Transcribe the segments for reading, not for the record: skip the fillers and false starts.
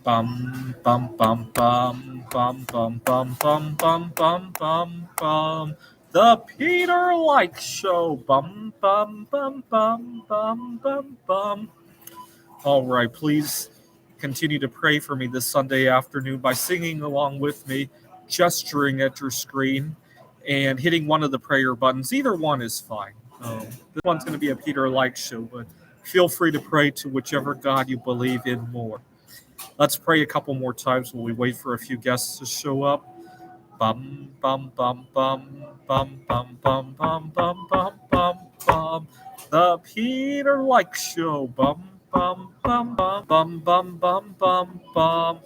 Bum bum bum bum bum bum bum bum bum bum bum bum. The Peter Like Show. Bum bum bum bum bum bum bum. All right, please continue to pray for me this Sunday afternoon by singing along with me, gesturing at your screen, and hitting one of the prayer buttons. Either one is fine. This one's going to be a Peter Like Show, but feel free to pray to whichever God you believe in more. Let's pray a couple more times while we wait for a few guests to show up. Bum bum bum bum bum bum bum bum bum bum bum bum. The Peter Like Show. Bum bum bum bum bum bum bum bum bum.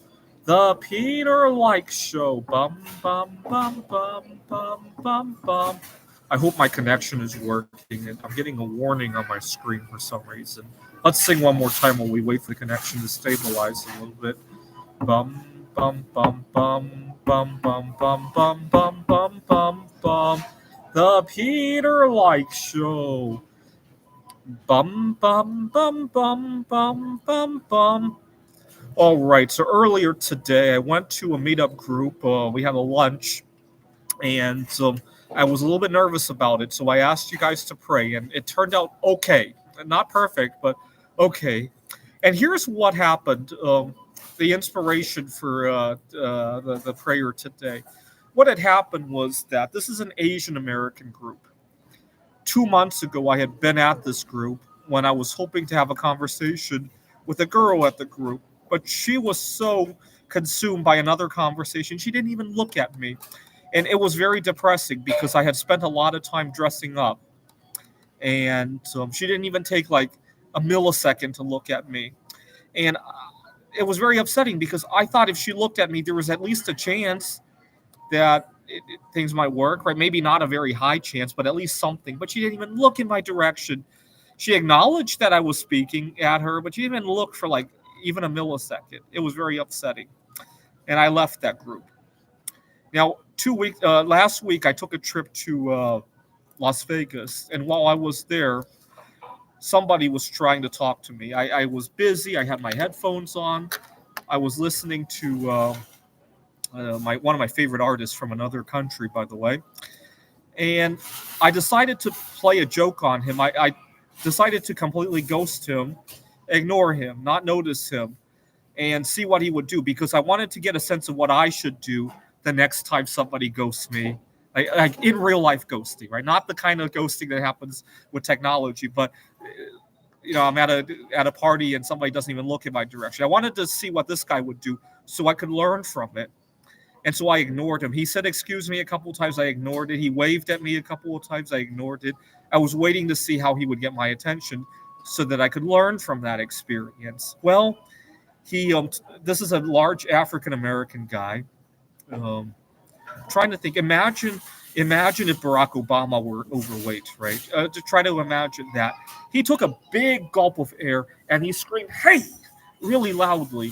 The Peter Like Show. Bum bum bum bum bum bum bum. I hope my connection is working. I'm getting a warning on my screen for some reason. Let's sing one more time while we wait for the connection to stabilize a little bit. Bum bum bum bum bum bum bum bum bum bum bum bum. The Peter Like Show. Bum bum bum bum bum bum bum. All right. So earlier today, I went to a meetup group. We had a lunch, and I was a little bit nervous about it. So I asked you guys to pray, and it turned out okay. Not perfect, but okay. And here's what happened. The inspiration for the prayer today. What had happened was that this is an Asian American group. 2 months ago, I had been at this group when I was hoping to have a conversation with a girl at the group, but she was so consumed by another conversation, she didn't even look at me. And it was very depressing because I had spent a lot of time dressing up, and she didn't even take like a millisecond to look at me. And it was very upsetting because I thought if she looked at me, there was at least a chance that things might work, right? Maybe not a very high chance, but at least something. But she didn't even look in my direction. She acknowledged that I was speaking at her, but she didn't even look for like even a millisecond. It was very upsetting. And I left that group. Now, last week, I took a trip to Las Vegas. And while I was there, somebody was trying to talk to me. I was busy. I had my headphones on. I was listening to one of my favorite artists from another country, by the way. And I decided to play a joke on him. I decided to completely ghost him, ignore him, not notice him, and see what he would do because I wanted to get a sense of what I should do the next time somebody ghosts me. Like in real life ghosting, right? Not the kind of ghosting that happens with technology, but I'm at a party and somebody doesn't even look in my direction. I wanted to see what this guy would do so I could learn from it. And so I ignored him. He said, "Excuse me," a couple of times. I ignored it. He waved at me a couple of times. I ignored it. I was waiting to see how he would get my attention so that I could learn from that experience. Well, this is a large African American guy. Um, Trying to think. Imagine if Barack Obama were overweight, right? To try to imagine that. He took a big gulp of air and he screamed, "Hey!" really loudly.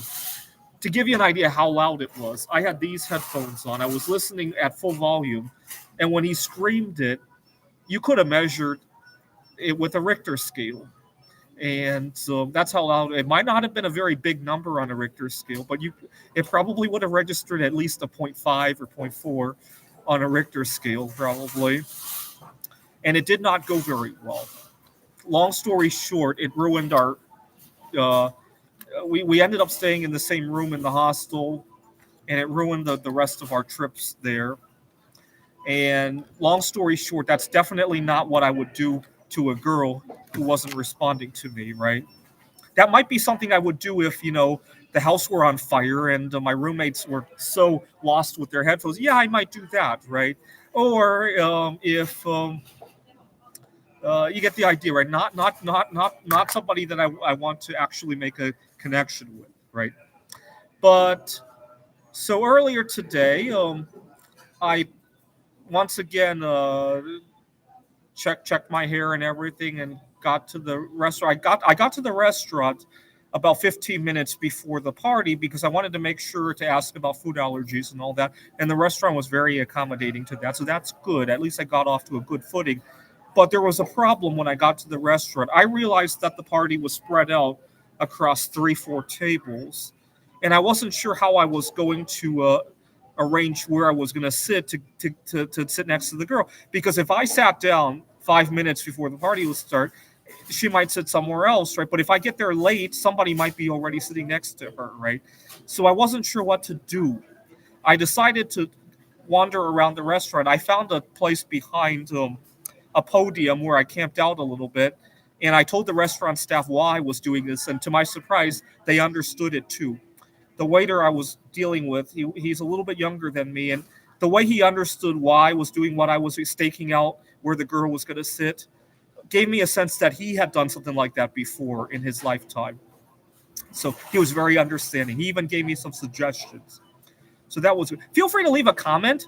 To give you an idea how loud it was, I had these headphones on. I was listening at full volume. And when he screamed it, you could have measured it with a Richter scale. And so that's how loud it might not have been a very big number on a Richter scale, but it probably would have registered at least a 0.5 or zero point 0.4 on a Richter scale, probably. And it did not go very well. Long story short, it ruined our. We ended up staying in the same room in the hostel, and it ruined the rest of our trips there. And long story short, that's definitely not what I would do to a girl who wasn't responding to me, right? That might be something I would do if, the house were on fire and my roommates were so lost with their headphones. Yeah, I might do that, right? Or if you get the idea, right? Not somebody that I want to actually make a connection with, right? But so earlier today, I once again checked my hair and everything and got to the restaurant. I got to the restaurant about 15 minutes before the party because I wanted to make sure to ask about food allergies and all that. And the restaurant was very accommodating to that. So that's good. At least I got off to a good footing. But there was a problem when I got to the restaurant. I realized that the party was spread out across 3, 4 tables. and I wasn't sure how I was going to arrange where I was going to sit to sit next to the girl. Because if I sat down 5 minutes before the party would start, she might sit somewhere else, right? But if I get there late, somebody might be already sitting next to her, right? So I wasn't sure what to do. I decided to wander around the restaurant. I found a place behind a podium where I camped out a little bit. And I told the restaurant staff why I was doing this. And to my surprise, they understood it too. The waiter I was dealing with, he's a little bit younger than me. And the way he understood why I was doing what I was staking out where the girl was going to sit gave me a sense that he had done something like that before in his lifetime. So he was very understanding. He even gave me some suggestions. So that was good. Feel free to leave a comment.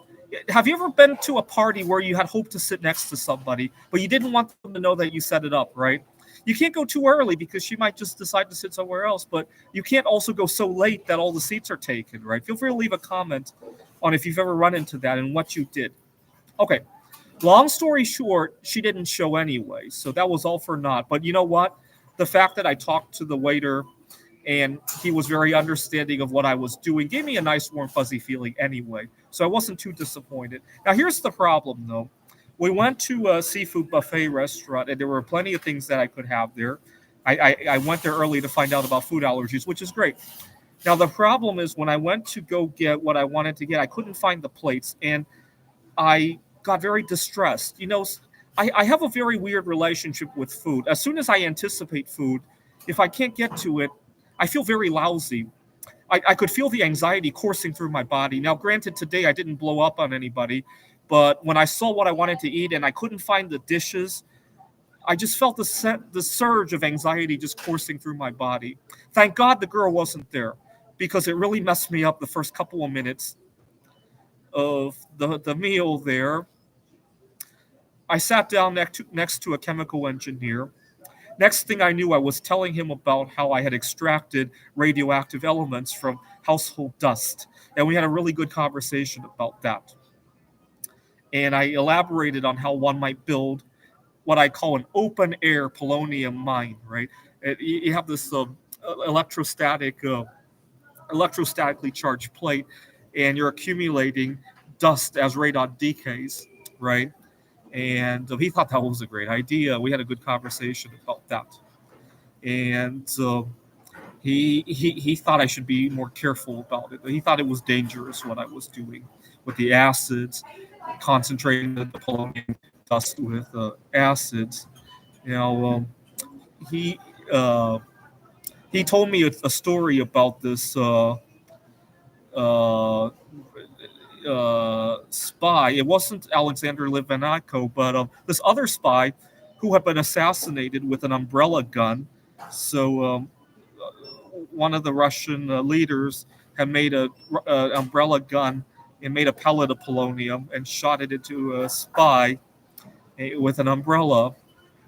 Have you ever been to a party where you had hoped to sit next to somebody, but you didn't want them to know that you set it up, right? You can't go too early because she might just decide to sit somewhere else, but you can't also go so late that all the seats are taken, right? Feel free to leave a comment on if you've ever run into that and what you did. Okay. Long story short, she didn't show anyway, so that was all for naught. But you know what? The fact that I talked to the waiter and he was very understanding of what I was doing gave me a nice warm fuzzy feeling anyway. So I wasn't too disappointed. Now here's the problem though. We went to a seafood buffet restaurant and there were plenty of things that I could have there. I went there early to find out about food allergies, which is great. Now the problem is when I went to go get what I wanted to get, I couldn't find the plates and I got very distressed. I have a very weird relationship with food. As soon as I anticipate food, if I can't get to it, I feel very lousy. I could feel the anxiety coursing through my body. Now, granted, today I didn't blow up on anybody, but when I saw what I wanted to eat and I couldn't find the dishes, I just felt the surge of anxiety just coursing through my body. Thank God the girl wasn't there because it really messed me up the first couple of minutes of the meal there. I sat down next to a chemical engineer. Next thing I knew, I was telling him about how I had extracted radioactive elements from household dust. And we had a really good conversation about that. And I elaborated on how one might build what I call an open air polonium mine, right? You have this electrostatically charged plate, and you're accumulating dust as radon decays, right? And he thought that was a great idea. We had a good conversation about that, and he thought I should be more careful about it. He thought it was dangerous what I was doing with the acids, concentrating the polonium dust with acids. You know, he uh, he told me a story about this uh, spy. It wasn't Alexander Litvinenko, but this other spy who had been assassinated with an umbrella gun. So one of the Russian leaders had made a umbrella gun and made a pellet of polonium and shot it into a spy with an umbrella.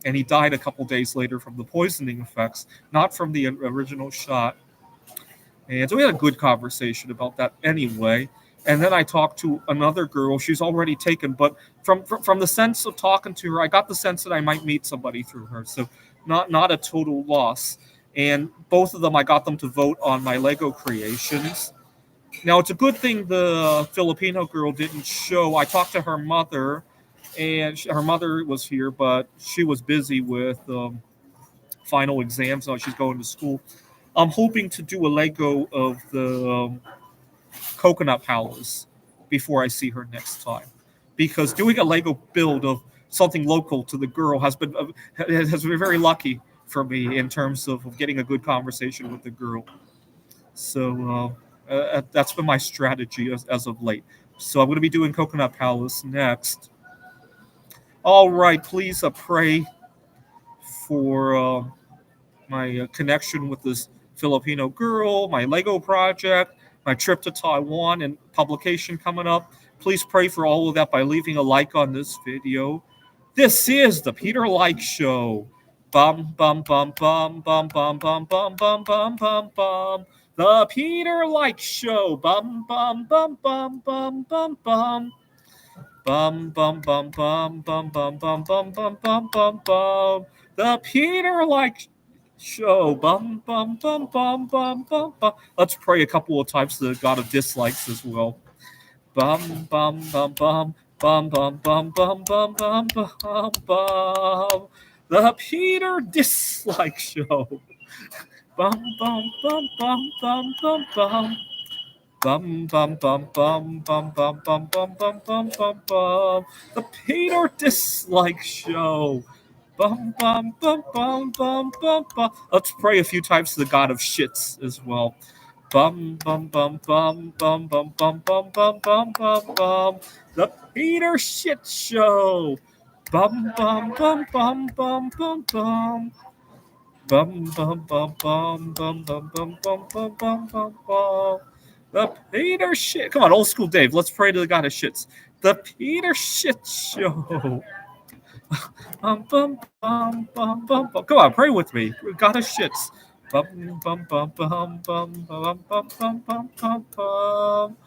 And he died a couple days later from the poisoning effects, not from the original shot. And so we had a good conversation about that anyway. And then I talked to another girl. She's already taken, but from the sense of talking to her, I got the sense that I might meet somebody through her. So not a total loss. And both of them, I got them to vote on my Lego creations. Now it's a good thing the Filipino girl didn't show. I talked to her mother, and her mother was here, but she was busy with final exams. So she's going to school. I'm hoping to do a Lego of the Coconut Palace before I see her next time, because doing a Lego build of something local to the girl has been very lucky for me in terms of getting a good conversation with the girl. So that's been my strategy as of late. So I'm going to be doing Coconut Palace next. All right, please pray for my connection with this Filipino girl, my Lego project, my trip to Taiwan, and publication coming up. Please pray for all of that by leaving a like on this video. This is the Peter Like Show. Bum bum bum bum bum bum bum bum bum bum bum bum. The Peter Like Show. Bum bum bum bum bum bum bum. Bum bum bum bum bum bum bum bum bum bum bum bum. The Peter Like show. Bum bum bum bum bum bum bum. Let's pray a couple of times to the God of dislikes as well. Bum bum bum bum bum bum bum bum bum bum bum bum. The Peter Dislike Show. Bum bum bum bum bum bum bum. Bum bum bum bum bum bum bum bum bum bum bum bum. The Peter Dislike Show. Bum bum bum bum bum bum bum. Let's pray a few times to the God of shits as well. Bum bum bum bum bum bum bum bum bum bum bum bum. The Peter Shit Show. Bum bum bum bum bum bum bum. Bum bum bum bum bum bum bum bum bum bum bum bum. The Peter Shit. Come on, old school Dave. Let's pray to the God of shits. The Peter Shit Show. Bum bum bum bum bum bum. Come on, pray with me. God of shits. Bum bum bum bum bum bum bum bum bum bum bum.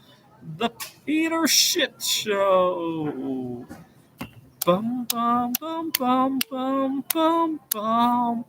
The Peter Shit Show. Bum bum bum bum bum bum bum.